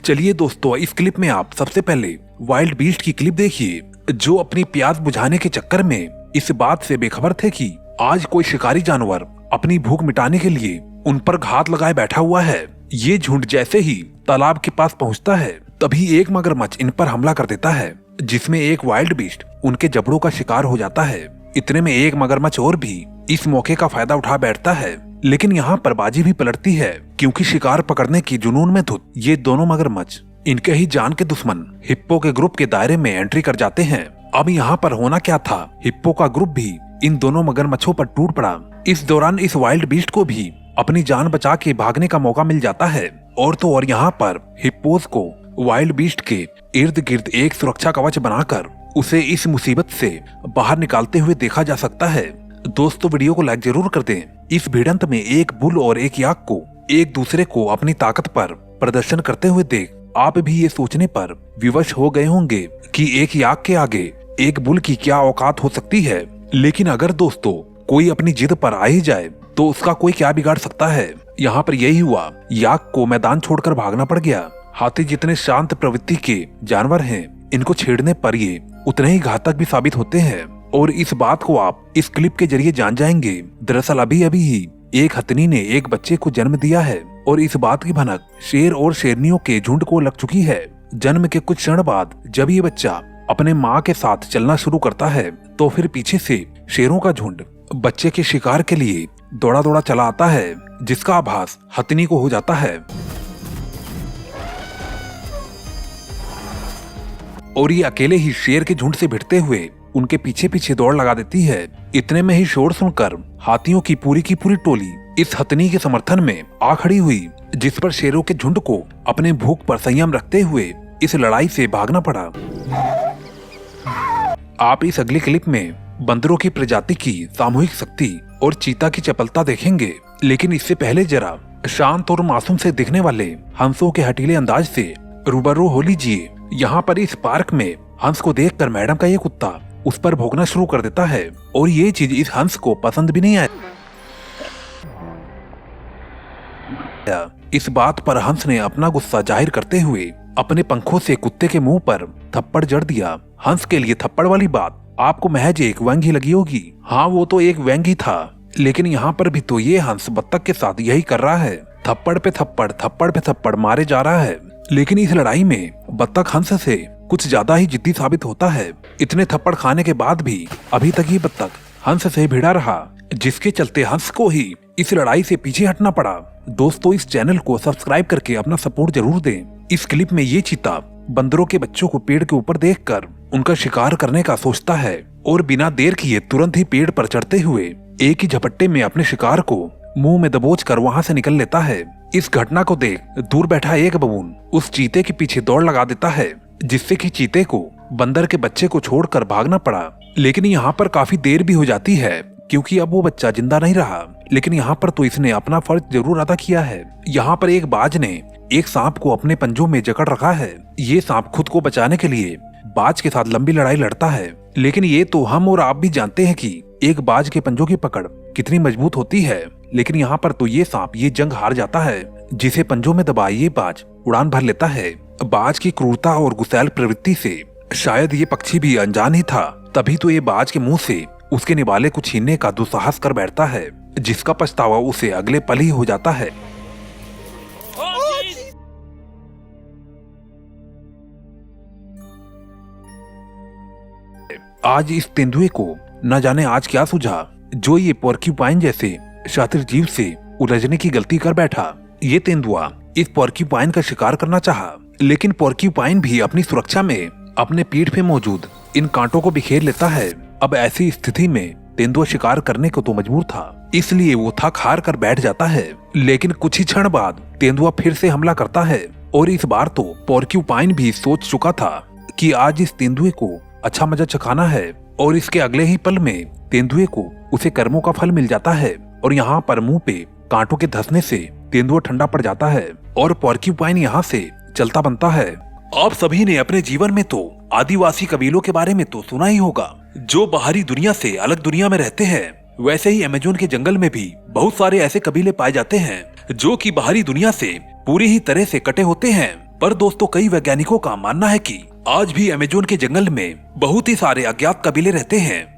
चलिए दोस्तों, इस क्लिप में आप सबसे पहले वाइल्ड बीस्ट की क्लिप देखिए, जो अपनी प्यास बुझाने के चक्कर में इस बात से बेखबर थे कि आज कोई शिकारी जानवर अपनी भूख मिटाने के लिए उन पर घात लगाए बैठा हुआ है। ये झुंड जैसे ही तालाब के पास पहुंचता है, तभी एक मगरमच्छ इन पर हमला कर देता है, जिसमें एक वाइल्ड बीस्ट उनके जबड़ों का शिकार हो जाता है। इतने में एक मगरमच्छ और भी इस मौके का फायदा उठा बैठता है, लेकिन यहाँ पर बाजी भी पलटती है, क्योंकि शिकार पकड़ने की जुनून में धुत ये दोनों मगरमच्छ इनके ही जान के दुश्मन हिप्पो के ग्रुप के दायरे में एंट्री कर जाते हैं। अब यहाँ पर होना क्या था, हिप्पो का ग्रुप भी इन दोनों मगरमच्छों पर टूट पड़ा। इस दौरान इस वाइल्ड बीस्ट को भी अपनी जान बचा के भागने का मौका मिल जाता है। और तो और यहाँ पर हिप्पोस को वाइल्ड बीस्ट के इर्द गिर्द एक सुरक्षा कवच बनाकर उसे इस मुसीबत से बाहर निकालते हुए देखा जा सकता है। दोस्तों, वीडियो को लाइक जरूर कर दें। इस भिड़ंत में एक बुल और एक याक को एक दूसरे को अपनी ताकत पर प्रदर्शन करते हुए देख आप भी ये सोचने पर विवश हो गए होंगे कि एक याक के आगे एक बुल की क्या औकात हो सकती है। लेकिन अगर दोस्तों कोई अपनी जिद पर आ ही जाए तो उसका कोई क्या बिगाड़ सकता है। यहाँ पर यही हुआ, याक को मैदान छोड़कर भागना पड़ गया। हाथी जितने शांत प्रवृत्ति के जानवर हैं, इनको छेड़ने पर ये उतने ही घातक भी साबित होते हैं। और इस बात को आप इस क्लिप के जरिए जान जाएंगे। दरअसल अभी अभी ही एक हथनी ने एक बच्चे को जन्म दिया है और इस बात की भनक शेर और शेरनियों के झुंड को लग चुकी है। जन्म के कुछ क्षण बाद जब ये बच्चा अपने माँ के साथ चलना शुरू करता है, तो फिर पीछे से शेरों का झुंड बच्चे के शिकार के लिए दौड़ा दौड़ा चला आता है, जिसका आभास हथनी को हो जाता है। और ये अकेले ही शेर के झुंड से भिड़ते हुए उनके पीछे पीछे दौड़ लगा देती है। इतने में ही शोर सुनकर हाथियों की पूरी टोली इस हथनी के समर्थन में आ खड़ी हुई, जिस पर शेरों के झुंड को अपने भूख पर संयम रखते हुए इस लड़ाई से भागना पड़ा। आप इस अगली क्लिप में बंदरों की प्रजाति की सामूहिक शक्ति और चीता की चपलता देखेंगे। लेकिन इससे पहले जरा शांत और मासूम से दिखने वाले हंसों के हटीले अंदाज से रूबरू हो लीजिए। यहाँ पर इस पार्क में हंस को देखकर मैडम का ये कुत्ता उस पर भौंकना शुरू कर देता है और ये चीज इस हंस को पसंद भी नहीं आई। इस बात पर हंस ने अपना गुस्सा जाहिर करते हुए अपने पंखों से कुत्ते के मुंह पर थप्पड़ जड़ दिया। हंस के लिए थप्पड़ वाली बात आपको महज एक व्यंग ही लगी होगी। हाँ, वो तो एक व्यंग ही था, लेकिन यहाँ पर भी तो ये हंस बत्तख के साथ यही कर रहा है। थप्पड़ पे थप्पड़ मारे जा रहा है। लेकिन इस लड़ाई में बत्तख हंस से कुछ ज्यादा ही जिद्दी साबित होता है। इतने थप्पड़ खाने के बाद भी अभी तक ये बत्तख हंस से भिड़ा रहा, जिसके चलते हंस को ही इस लड़ाई से पीछे हटना पड़ा। दोस्तों, इस चैनल को सब्सक्राइब करके अपना सपोर्ट जरूर दें। इस क्लिप में ये चीता बंदरों के बच्चों को पेड़ के ऊपर देखकर उनका शिकार करने का सोचता है और बिना देर किए तुरंत ही पेड़ पर चढ़ते हुए एक ही झपट्टे में अपने शिकार को मुंह में दबोच कर वहाँ से निकल लेता है। इस घटना को देख दूर बैठा एक बबून उस चीते के पीछे दौड़ लगा देता है, जिससे कि चीते को बंदर के बच्चे को छोड़कर भागना पड़ा। लेकिन यहाँ पर काफी देर भी हो जाती है, क्योंकि अब वो बच्चा जिंदा नहीं रहा। लेकिन यहाँ पर तो इसने अपना फर्ज जरूर अदा किया है। यहाँ पर एक बाज ने एक सांप को अपने पंजों में जकड़ रखा है। ये सांप खुद को बचाने के लिए बाज के साथ लंबी लड़ाई लड़ता है। लेकिन ये तो हम और आप भी जानते हैं कि एक बाज के पंजों की पकड़ कितनी मजबूत होती है। लेकिन यहाँ पर तो ये सांप ये जंग हार जाता है, जिसे पंजों में दबाए ये बाज उड़ान भर लेता है। बाज की क्रूरता और गुस्सैल प्रवृत्ति से शायद ये पक्षी भी अनजान ही था। तभी तो ये बाज के मुंह से उसके निवाले को छीनने का दुस्साहस कर बैठता है, जिसका पछतावा उसे अगले पल ही हो जाता है। आज इस तेंदुए को न जाने आज क्या सूझा, जो ये पोर्क्यूपाइन जैसे शातिर जीव से उलझने की गलती कर बैठा। ये तेंदुआ इस पोर्क्यूपाइन का शिकार करना चाहा, लेकिन पोर्क्यूपाइन भी अपनी सुरक्षा में अपने पीठ पे मौजूद इन कांटों को बिखेर लेता है। अब ऐसी स्थिति में तेंदुआ शिकार करने को तो मजबूर था, इसलिए वो थक हार कर बैठ जाता है। लेकिन कुछ ही क्षण बाद तेंदुआ फिर से हमला करता है और इस बार तो पोर्क्यूपाइन भी सोच चुका था कि आज इस तेंदुए को अच्छा मजा चखाना है। और इसके अगले ही पल में तेंदुए को उसे कर्मों का फल मिल जाता है और यहाँ पर मुंह पे कांटों के धंसने से तेंदुआ ठंडा पड़ जाता है और पोर्क्यूपाइन यहाँ से चलता बनता है। आप सभी ने अपने जीवन में तो आदिवासी कबीलों के बारे में तो सुना ही होगा, जो बाहरी दुनिया से अलग दुनिया में रहते हैं। वैसे ही अमेज़न के जंगल में भी बहुत सारे ऐसे कबीले पाए जाते हैं जो कि बाहरी दुनिया से पूरी ही तरह से कटे होते हैं, पर दोस्तों कई वैज्ञानिकों का मानना है कि आज भी अमेज़न के जंगल में बहुत ही सारे अज्ञात कबीले रहते हैं